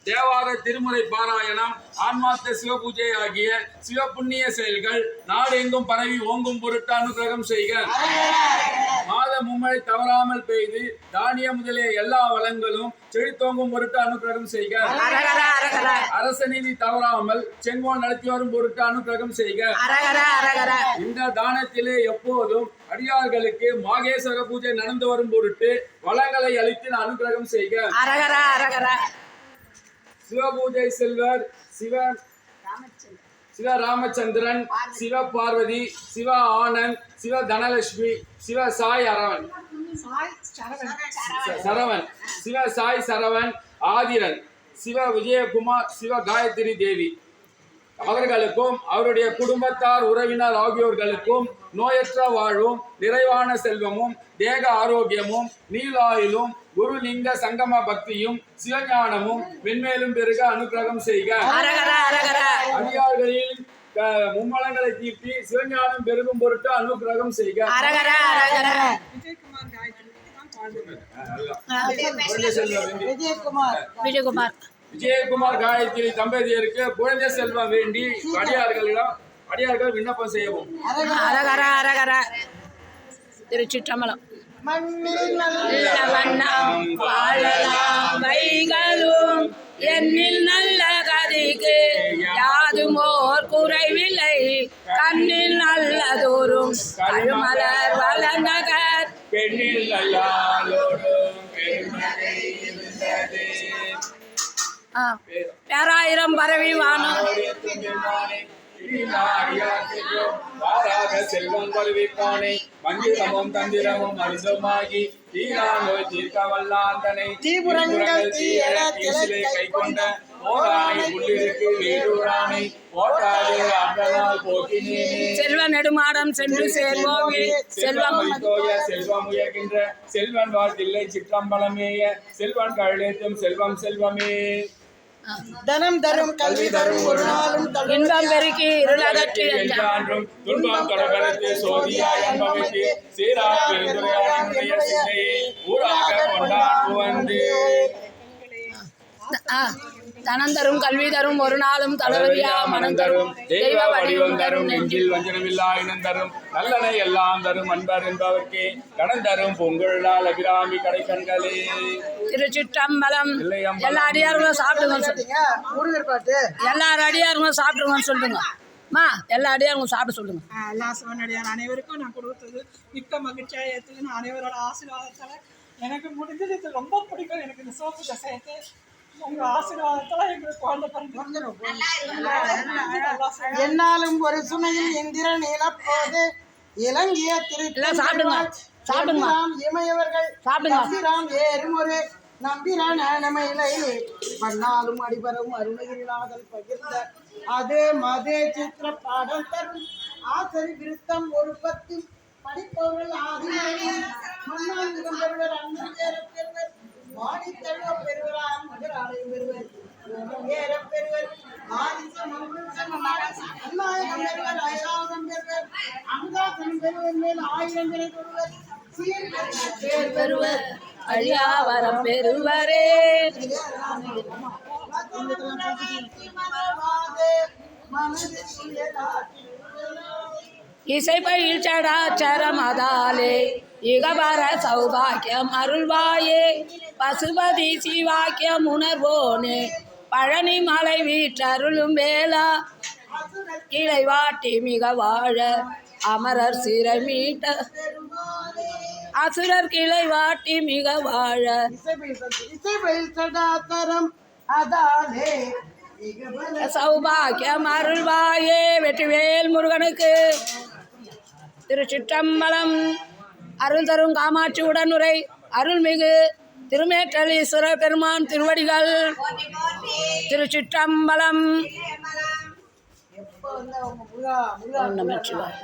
தேவார திருமுறை பாராயணம், ஆன்மார்த்த சிவபூஜை ஆகிய சிவ புண்ணிய செயல்கள் நாடு எங்கும் பரவி ஓங்கும் பொருட்டு அனுகிரகம் செய்க. மாத மும்மழை தவறாமல் பெய்து தானிய முதலிய எல்லா வளங்களும் செழித்தோங்கும் பொருட்டு அனுகிரகம் செய்க. அரச நீதி தவறாமல் செங்கோல் நடத்தி வரும் பொருட்டு அனுகிரகம் செய்க. இந்த தானத்திலே எப்போதும் அடியார்களுக்கு மாகேஸ்வர பூஜை நடந்து வரும் பொருட்டு வளங்களை அளித்து அனுகிரகம் செய்க. சிவபூஜை செல்வர் சிவ ராமச்சந்திரன், சிவ பார்வதி, சிவ ஆனந்த், சிவ தனலட்சுமி, சிவ சாய் சரவன், சிவ சாய் சரவன், ஆதிரன், சிவ விஜயகுமார், சிவ காயத்ரி தேவி அவர்களுக்கும் அவருடைய குடும்பத்தார் உறவினர் ஆகியோர்களுக்கும் நோயற்ற வாழ்வும் நிறைவான செல்வமும் தேக ஆரோக்கியமும் நீலாயிலும் குருலிங்க சங்கம பக்தியும் சிவஞானமும் மென்மேலும் பெருக அனுகிரகம் செய்க. அடியார்களில் மும்மலங்களை தீர்த்தி சிவஞானம் பெருகும் பொருட்டு அனுகிரகம் செய்க. விஜயகுமார் காயத்ரி தம்பதியருக்கு குழந்தை செல்வம் வேண்டி அடியார்கள் விண்ணப்பம் செய்யவும். திருச்சிற்றம்பலம். வைகளும் என்னில் நல்ல கதிக்கு யாதும் ஓர் குறைவில்லை, கண்ணில் நல்லதோறும் கழுமலர் வளநகர் பெண்ணில் நல்லாளோடும் பேராயிரம் பரவி வானம் செல்வம் கொள்விப்பானை மந்திரமும் தந்திரமும் மருந்துமாகி தீரா நோய் தீர்க்க வல்லாந்தனை தீபுரங்கள் தீசிலை கை கொண்ட போராணி உள்ளிருக்கு வேடூராணி போட்டாதே அன்றனால் போக்கினேனே. செல்வ நெடுமாடம் சென்று சேர்வோமே செல்வம் செல்வம் உயர்கின்ற செல்வன் வாழ்த்தில்லை சிற்றம்பலமேய செல்வன் கழேத்தும் செல்வம் செல்வமே. தனம் தரும் கல்வி தரும் ஒரு நாளும் இன்பம் பெருக்கி இருளகற்றி என்றான்றும் துன்பம் கடகலத்து சோதியாய் அன்பமைத்து சீரா பெருந்துரையானுடைய சிந்தையை ஊராக கொண்டாடு வந்து. தனம் தரும் கல்வி தரும் ஒரு நாளும் தளவரியா மனம் தரும் தெய்வ வடிவம் தரும் நெஞ்சில் வஞ்சனமில்லா இனம் தரும் நல்லனை எல்லாம் தரும் அன்பர் என்பவர்க்கே கடன் தரும் பொங்கலால் அபிராமி கடைக்கண்களே. திருச்சிற்றம்பலம். எல்லா அடியார்களும் சாப்பிடுங்கன்னு சொல்லுங்க. எல்லா அடியார்களும் சாப்பிடுங்கன்னு சொல்லுங்க. எல்லா அடியாரும் சாப்பிட சொல்லுங்க. எல்லா சிவனடியார் அனைவருக்கும் நான் கொடுத்தது மிக்க மகிழ்ச்சியாக ஏற்றுக்கு அனைவரோட ஆசீர்வாதத்தால் எனக்கு முடிஞ்சது ரொம்ப பிடிக்கும். எனக்கு இந்த சோப்பு தசையத்தை உங்க ஆசீர்வாதத்தால எங்களுக்கு குழந்தை என்னாலும் ஒரு சுமையில் இந்திரன் இழப்போது இலங்கிய திருச்சாம் இமையவர்கள் சாப்பிடுறாம் ஏறும் ஒரு நம்பிரான் நமையிலை பண்ணாலும் அடிபரும் அருணகிரிநாதல் பகிர்ந்த அதே மதே சித்திர பாடம் தரும் ஆசரி விருத்தம் ஒரு பத்தி படிப்பவர்கள் ஆதிமொழி மன்னான் பெறுவர் அண்ணன் பெறுவர் வாடி தழுவ பெறுவராம் மகராலை பெறுவர் ஏற பெறுவர் அநாயகம் பெறுவர் ஐராவதம் பெறுவர் அங்காசனம் பெறுவர் மேல் 1000 பேரை பெறுவர் சீர் பெறுவர் அழியாவரம் பெறுவரே. இசைப்பயில் சடாச்சரமதாலே இகபர சௌபாக்கியம் அருள்வாயே பசுபதி சிவாக்கியம் உணர்வோனே பழனி மலை வீற்றருளும் வேளா கிளை வாட்டி மிக வாழ அமரர் சிறை மீட்ட அசுரர் கிளை வாட்டி மிக வாழ சௌபாக்கியம் அருள்வாயே. வெற்றிவேல் முருகனுக்கு. திருச்சிற்றம்பலம். அருள் தரும் காமாட்சி உடனுரை அருள்மிகு திருமேற்றலீஸ்வர பெருமான் திருவடிகள். திருச்சிற்றம்பலம். நமச்சிவாய.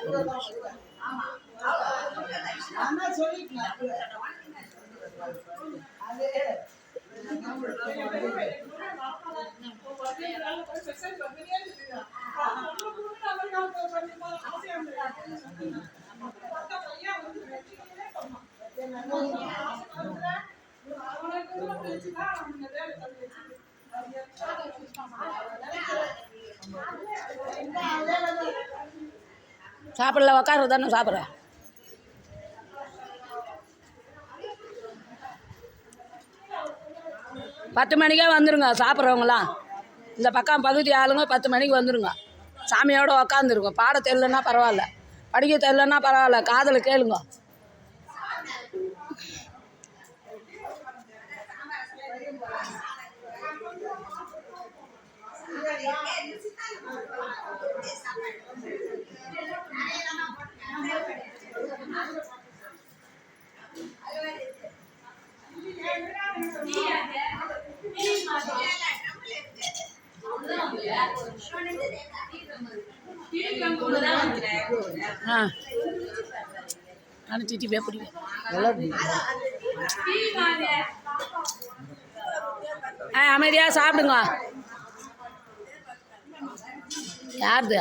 அவனுக்கு சாப்பிடல உக்காரு தானே சாப்பிட்ற. பத்து மணிக்கே வந்துடுங்க சாப்பிட்றவங்களாம். இந்த பக்கம் பகுதி ஆளுங்க 10 மணிக்கு வந்துடுங்க. சாமியோடு உக்காந்துருங்க. பாட தெரியலன்னா பரவாயில்ல, படிக்க தெரியலன்னா பரவாயில்ல, காதில் கேளுங்க. அனுப்பிச்சிட்டு போய் பிடிக்கும். அமைதியாக சாப்பிடுங்க. யாருது?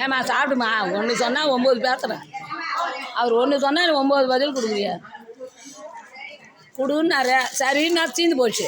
ஏம்மா சாப்பிடுமா. ஒன்று சொன்னால் 9 பேசுகிறேன். அவர் ஒன்று சொன்னால் 9 பதில் கொடுக்குறியா? கொடுன்னாரு. சரின்னு தீர்ந்து போச்சு.